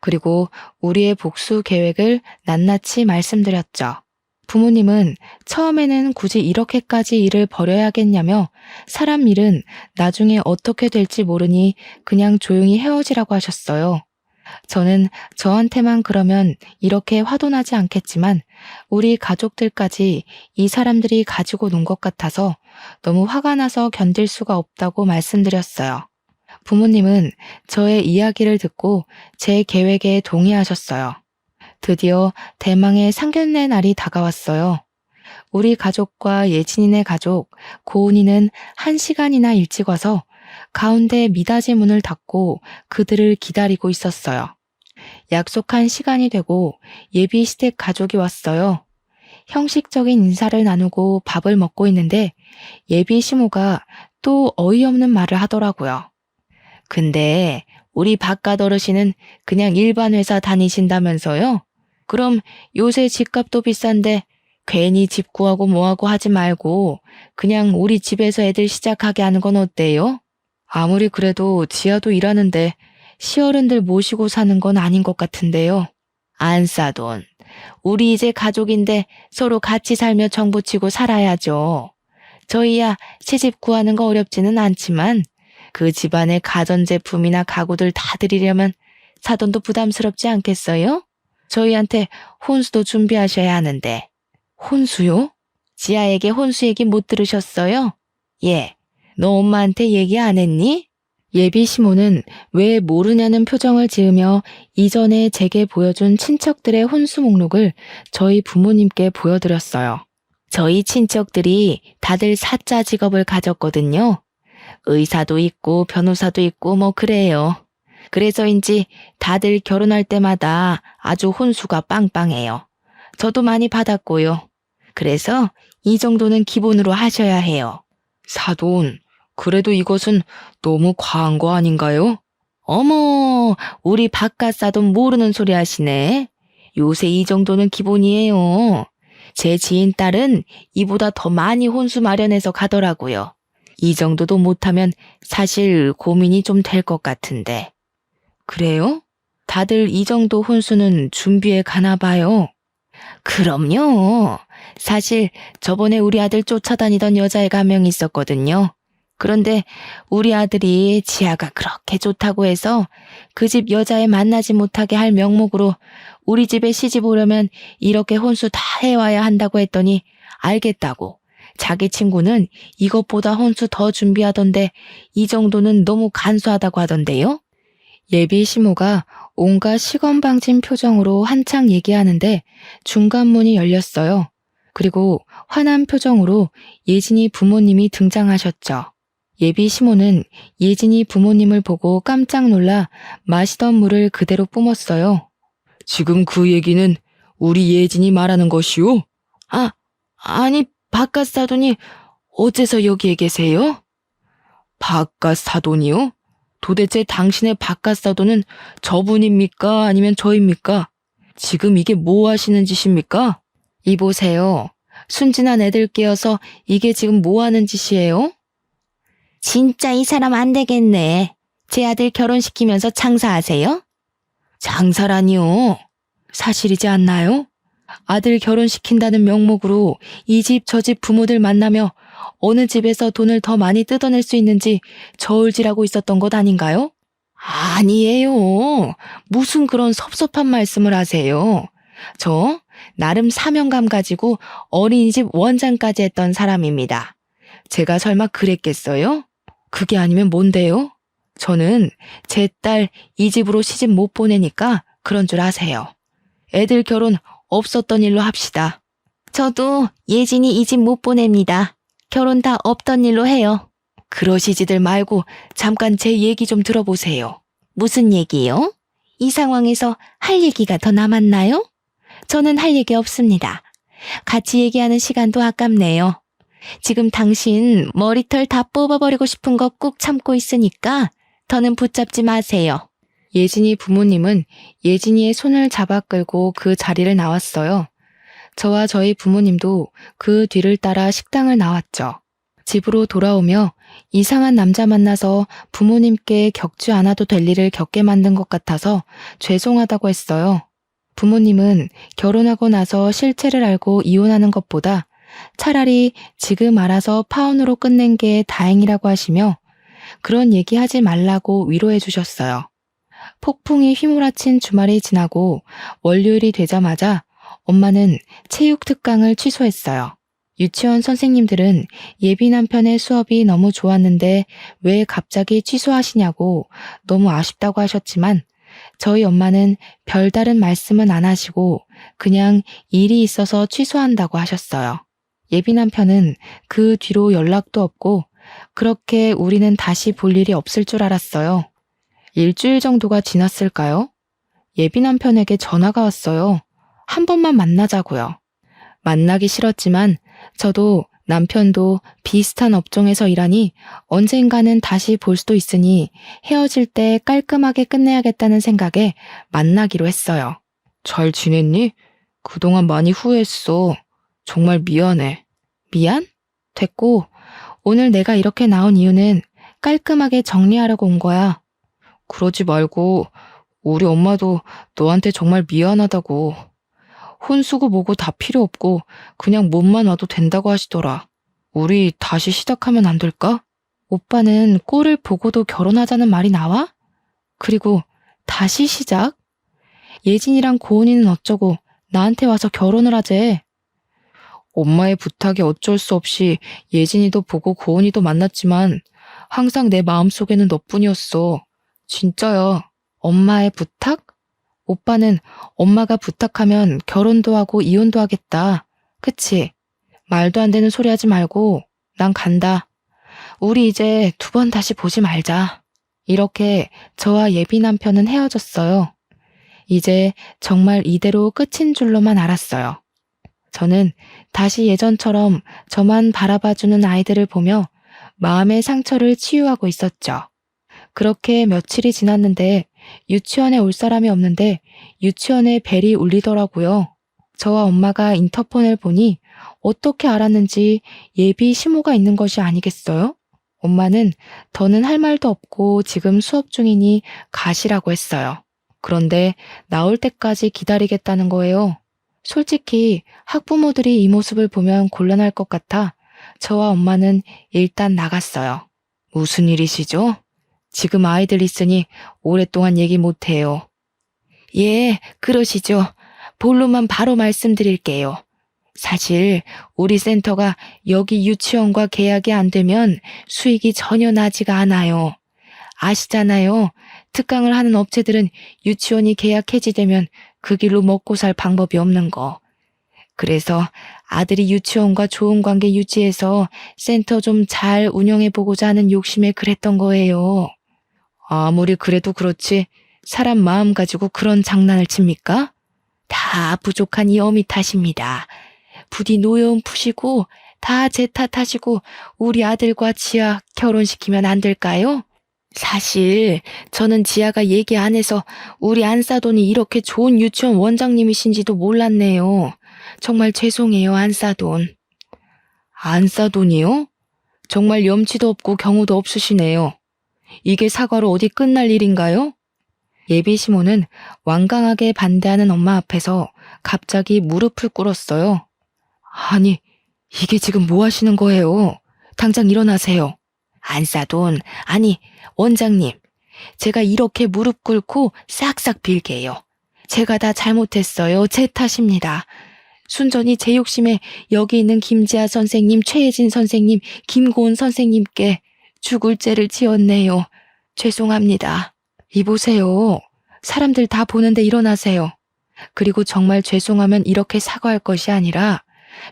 그리고 우리의 복수 계획을 낱낱이 말씀드렸죠. 부모님은 처음에는 굳이 이렇게까지 일을 벌여야겠냐며 사람 일은 나중에 어떻게 될지 모르니 그냥 조용히 헤어지라고 하셨어요. 저는 저한테만 그러면 이렇게 화도 나지 않겠지만 우리 가족들까지 이 사람들이 가지고 논 것 같아서 너무 화가 나서 견딜 수가 없다고 말씀드렸어요. 부모님은 저의 이야기를 듣고 제 계획에 동의하셨어요. 드디어 대망의 상견례 날이 다가왔어요. 우리 가족과 예진이네 가족, 고은이는 1시간이나 일찍 와서 가운데 미닫이 문을 닫고 그들을 기다리고 있었어요. 약속한 시간이 되고 예비 시댁 가족이 왔어요. 형식적인 인사를 나누고 밥을 먹고 있는데 예비 시모가 또 어이없는 말을 하더라고요. 근데 우리 바깥 어르신은 그냥 일반 회사 다니신다면서요? 그럼 요새 집값도 비싼데 괜히 집 구하고 뭐하고 하지 말고 그냥 우리 집에서 애들 시작하게 하는 건 어때요? 아무리 그래도 지아도 일하는데 시어른들 모시고 사는 건 아닌 것 같은데요. 안 싸돈. 우리 이제 가족인데 서로 같이 살며 정부치고 살아야죠. 저희야 시집 구하는 거 어렵지는 않지만 그 집안의 가전제품이나 가구들 다 드리려면 사돈도 부담스럽지 않겠어요? 저희한테 혼수도 준비하셔야 하는데. 혼수요? 지아에게 혼수 얘기 못 들으셨어요? 예. 너 엄마한테 얘기 안 했니? 예비 시모는 왜 모르냐는 표정을 지으며 이전에 제게 보여준 친척들의 혼수 목록을 저희 부모님께 보여드렸어요. 저희 친척들이 다들 사자 직업을 가졌거든요. 의사도 있고 변호사도 있고 뭐 그래요. 그래서인지 다들 결혼할 때마다 아주 혼수가 빵빵해요. 저도 많이 받았고요. 그래서 이 정도는 기본으로 하셔야 해요. 사돈, 그래도 이것은 너무 과한 거 아닌가요? 어머, 우리 바깥 사돈 모르는 소리 하시네. 요새 이 정도는 기본이에요. 제 지인 딸은 이보다 더 많이 혼수 마련해서 가더라고요. 이 정도도 못하면 사실 고민이 좀 될 것 같은데. 그래요? 다들 이 정도 혼수는 준비해 가나 봐요. 그럼요. 사실 저번에 우리 아들 쫓아다니던 여자애가 한 명 있었거든요. 그런데 우리 아들이 지아가 그렇게 좋다고 해서 그 집 여자애 만나지 못하게 할 명목으로 우리 집에 시집 오려면 이렇게 혼수 다 해와야 한다고 했더니 알겠다고. 자기 친구는 이것보다 혼수 더 준비하던데 이 정도는 너무 간소하다고 하던데요. 예비 시모가 온갖 시건방진 표정으로 한창 얘기하는데 중간 문이 열렸어요. 그리고 화난 표정으로 예진이 부모님이 등장하셨죠. 예비 시모는 예진이 부모님을 보고 깜짝 놀라 마시던 물을 그대로 뿜었어요. 지금 그 얘기는 우리 예진이 말하는 것이오? 아니 바깥 사돈이 어째서 여기에 계세요? 바깥 사돈이요? 도대체 당신의 바깥 사돈은 저분입니까? 아니면 저입니까? 지금 이게 뭐 하시는 짓입니까? 이보세요. 순진한 애들 끼어서 이게 지금 뭐 하는 짓이에요? 진짜 이 사람 안 되겠네. 제 아들 결혼시키면서 장사하세요? 장사라니요. 사실이지 않나요? 아들 결혼시킨다는 명목으로 이 집 저 집 부모들 만나며 어느 집에서 돈을 더 많이 뜯어낼 수 있는지 저울질하고 있었던 것 아닌가요? 아니에요. 무슨 그런 섭섭한 말씀을 하세요. 저 나름 사명감 가지고 어린이집 원장까지 했던 사람입니다. 제가 설마 그랬겠어요? 그게 아니면 뭔데요? 저는 제 딸 이 집으로 시집 못 보내니까 그런 줄 아세요. 애들 결혼 없었던 일로 합시다. 저도 예진이 이 집 못 보냅니다. 결혼 다 없던 일로 해요. 그러시지들 말고 잠깐 제 얘기 좀 들어보세요. 무슨 얘기요? 이 상황에서 할 얘기가 더 남았나요? 저는 할 얘기 없습니다. 같이 얘기하는 시간도 아깝네요. 지금 당신 머리털 다 뽑아버리고 싶은 거 꾹 참고 있으니까 더는 붙잡지 마세요. 예진이 부모님은 예진이의 손을 잡아 끌고 그 자리를 나왔어요. 저와 저희 부모님도 그 뒤를 따라 식당을 나왔죠. 집으로 돌아오며 이상한 남자 만나서 부모님께 겪지 않아도 될 일을 겪게 만든 것 같아서 죄송하다고 했어요. 부모님은 결혼하고 나서 실체를 알고 이혼하는 것보다 차라리 지금 알아서 파혼으로 끝낸 게 다행이라고 하시며 그런 얘기하지 말라고 위로해 주셨어요. 폭풍이 휘몰아친 주말이 지나고 월요일이 되자마자 엄마는 체육 특강을 취소했어요. 유치원 선생님들은 예비 남편의 수업이 너무 좋았는데 왜 갑자기 취소하시냐고 너무 아쉽다고 하셨지만 저희 엄마는 별다른 말씀은 안 하시고 그냥 일이 있어서 취소한다고 하셨어요. 예비 남편은 그 뒤로 연락도 없고 그렇게 우리는 다시 볼 일이 없을 줄 알았어요. 일주일 정도가 지났을까요? 예비 남편에게 전화가 왔어요. 한 번만 만나자고요. 만나기 싫었지만 저도 남편도 비슷한 업종에서 일하니 언젠가는 다시 볼 수도 있으니 헤어질 때 깔끔하게 끝내야겠다는 생각에 만나기로 했어요. 잘 지냈니? 그동안 많이 후회했어. 정말 미안해. 미안? 됐고, 오늘 내가 이렇게 나온 이유는 깔끔하게 정리하려고 온 거야. 그러지 말고, 우리 엄마도 너한테 정말 미안하다고. 혼수고 뭐고 다 필요 없고, 그냥 몸만 와도 된다고 하시더라. 우리 다시 시작하면 안 될까? 오빠는 꼴을 보고도 결혼하자는 말이 나와? 그리고 다시 시작? 예진이랑 고은이는 어쩌고 나한테 와서 결혼을 하재. 엄마의 부탁에 어쩔 수 없이 예진이도 보고 고은이도 만났지만 항상 내 마음속에는 너뿐이었어. 진짜야. 엄마의 부탁? 오빠는 엄마가 부탁하면 결혼도 하고 이혼도 하겠다. 그치? 말도 안 되는 소리 하지 말고 난 간다. 우리 이제 두 번 다시 보지 말자. 이렇게 저와 예비 남편은 헤어졌어요. 이제 정말 이대로 끝인 줄로만 알았어요. 저는 다시 예전처럼 저만 바라봐주는 아이들을 보며 마음의 상처를 치유하고 있었죠. 그렇게 며칠이 지났는데 유치원에 올 사람이 없는데 유치원에 벨이 울리더라고요. 저와 엄마가 인터폰을 보니 어떻게 알았는지 예비 시모가 있는 것이 아니겠어요? 엄마는 더는 할 말도 없고 지금 수업 중이니 가시라고 했어요. 그런데 나올 때까지 기다리겠다는 거예요. 솔직히 학부모들이 이 모습을 보면 곤란할 것 같아 저와 엄마는 일단 나갔어요. 무슨 일이시죠? 지금 아이들 있으니 오랫동안 얘기 못해요. 예, 그러시죠. 본론만 바로 말씀드릴게요. 사실 우리 센터가 여기 유치원과 계약이 안 되면 수익이 전혀 나지가 않아요. 아시잖아요. 특강을 하는 업체들은 유치원이 계약 해지되면 그 길로 먹고 살 방법이 없는 거. 그래서 아들이 유치원과 좋은 관계 유지해서 센터 좀 잘 운영해보고자 하는 욕심에 그랬던 거예요. 아무리 그래도 그렇지 사람 마음 가지고 그런 장난을 칩니까? 다 부족한 이 어미 탓입니다. 부디 노여움 푸시고 다 제 탓하시고 우리 아들과 지아 결혼시키면 안 될까요? 사실 저는 지아가 얘기 안 해서 우리 안사돈이 이렇게 좋은 유치원 원장님이신지도 몰랐네요. 정말 죄송해요, 안사돈. 안사돈이요? 정말 염치도 없고 경우도 없으시네요. 이게 사과로 어디 끝날 일인가요? 예비 시모는 완강하게 반대하는 엄마 앞에서 갑자기 무릎을 꿇었어요. 아니, 이게 지금 뭐 하시는 거예요? 당장 일어나세요. 안사돈, 아니, 원장님. 제가 이렇게 무릎 꿇고 싹싹 빌게요. 제가 다 잘못했어요. 제 탓입니다. 순전히 제 욕심에 여기 있는 김지아 선생님, 최혜진 선생님, 김고은 선생님께 죽을 죄를 지었네요. 죄송합니다. 이보세요. 사람들 다 보는데 일어나세요. 그리고 정말 죄송하면 이렇게 사과할 것이 아니라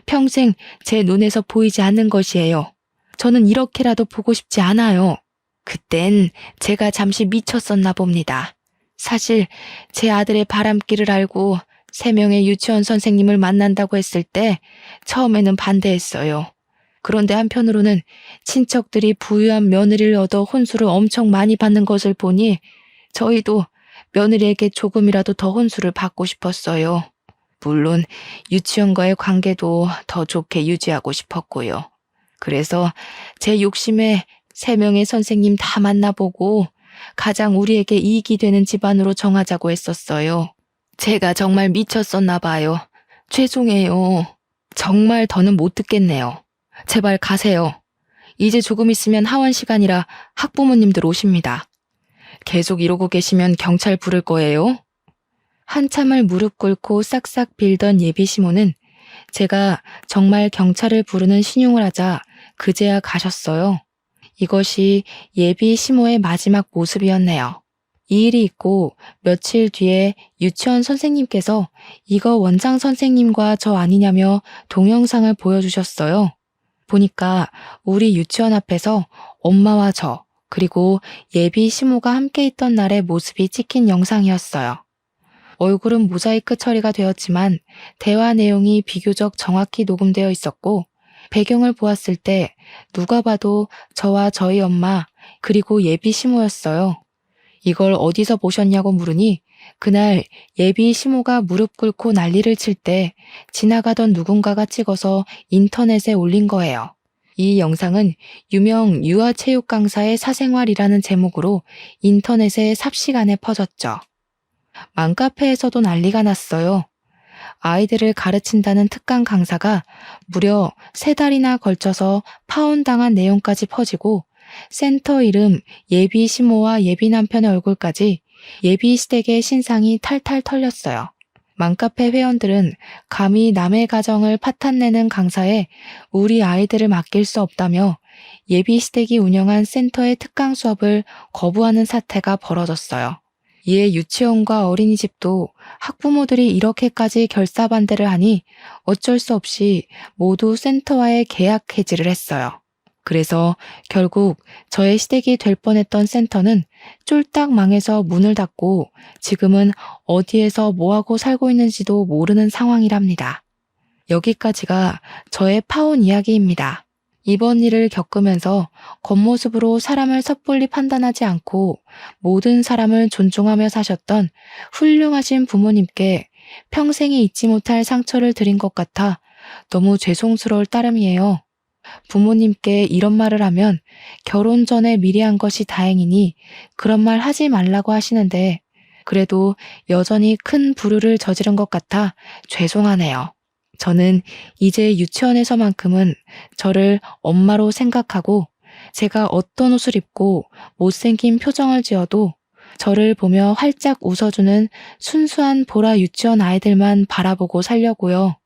평생 제 눈에서 보이지 않는 것이에요. 저는 이렇게라도 보고 싶지 않아요. 그땐 제가 잠시 미쳤었나 봅니다. 사실 제 아들의 바람길을 알고 3명의 유치원 선생님을 만난다고 했을 때 처음에는 반대했어요. 그런데 한편으로는 친척들이 부유한 며느리를 얻어 혼수를 엄청 많이 받는 것을 보니 저희도 며느리에게 조금이라도 더 혼수를 받고 싶었어요. 물론 유치원과의 관계도 더 좋게 유지하고 싶었고요. 그래서 제 욕심에 3명의 선생님 다 만나보고 가장 우리에게 이익이 되는 집안으로 정하자고 했었어요. 제가 정말 미쳤었나 봐요. 죄송해요. 정말 더는 못 듣겠네요. 제발 가세요. 이제 조금 있으면 하원 시간이라 학부모님들 오십니다. 계속 이러고 계시면 경찰 부를 거예요. 한참을 무릎 꿇고 싹싹 빌던 예비 시모는 제가 정말 경찰을 부르는 신용을 하자 그제야 가셨어요. 이것이 예비 시모의 마지막 모습이었네요. 이 일이 있고 며칠 뒤에 유치원 선생님께서 이거 원장 선생님과 저 아니냐며 동영상을 보여주셨어요. 보니까 우리 유치원 앞에서 엄마와 저 그리고 예비 시모가 함께 있던 날의 모습이 찍힌 영상이었어요. 얼굴은 모자이크 처리가 되었지만 대화 내용이 비교적 정확히 녹음되어 있었고 배경을 보았을 때 누가 봐도 저와 저희 엄마 그리고 예비 시모였어요. 이걸 어디서 보셨냐고 물으니 그날 예비 시모가 무릎 꿇고 난리를 칠 때 지나가던 누군가가 찍어서 인터넷에 올린 거예요. 이 영상은 유명 유아체육 강사의 사생활이라는 제목으로 인터넷에 삽시간에 퍼졌죠. 맘카페에서도 난리가 났어요. 아이들을 가르친다는 특강 강사가 무려 3달이나 걸쳐서 파혼당한 내용까지 퍼지고 센터 이름 예비 시모와 예비 남편의 얼굴까지 예비 시댁의 신상이 탈탈 털렸어요. 맘카페 회원들은 감히 남의 가정을 파탄내는 강사에 우리 아이들을 맡길 수 없다며 예비 시댁이 운영한 센터의 특강 수업을 거부하는 사태가 벌어졌어요. 이에 유치원과 어린이집도 학부모들이 이렇게까지 결사반대를 하니 어쩔 수 없이 모두 센터와의 계약 해지를 했어요. 그래서 결국 저의 시댁이 될 뻔했던 센터는 쫄딱 망해서 문을 닫고 지금은 어디에서 뭐하고 살고 있는지도 모르는 상황이랍니다. 여기까지가 저의 파혼 이야기입니다. 이번 일을 겪으면서 겉모습으로 사람을 섣불리 판단하지 않고 모든 사람을 존중하며 사셨던 훌륭하신 부모님께 평생에 잊지 못할 상처를 드린 것 같아 너무 죄송스러울 따름이에요. 부모님께 이런 말을 하면 결혼 전에 미리 한 것이 다행이니 그런 말 하지 말라고 하시는데 그래도 여전히 큰 불효를 저지른 것 같아 죄송하네요. 저는 이제 유치원에서만큼은 저를 엄마로 생각하고 제가 어떤 옷을 입고 못생긴 표정을 지어도 저를 보며 활짝 웃어주는 순수한 보라 유치원 아이들만 바라보고 살려고요.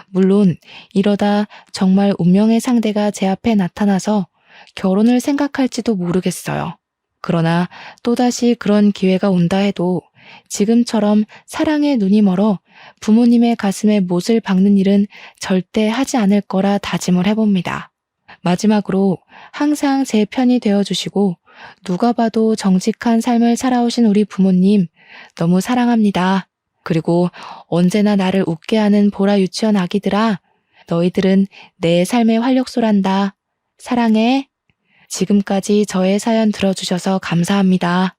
물론 이러다 정말 운명의 상대가 제 앞에 나타나서 결혼을 생각할지도 모르겠어요. 그러나 또다시 그런 기회가 온다 해도 지금처럼 사랑에 눈이 멀어 부모님의 가슴에 못을 박는 일은 절대 하지 않을 거라 다짐을 해봅니다. 마지막으로 항상 제 편이 되어주시고 누가 봐도 정직한 삶을 살아오신 우리 부모님 너무 사랑합니다. 그리고 언제나 나를 웃게 하는 보라 유치원 아기들아, 너희들은 내 삶의 활력소란다. 사랑해. 지금까지 저의 사연 들어주셔서 감사합니다.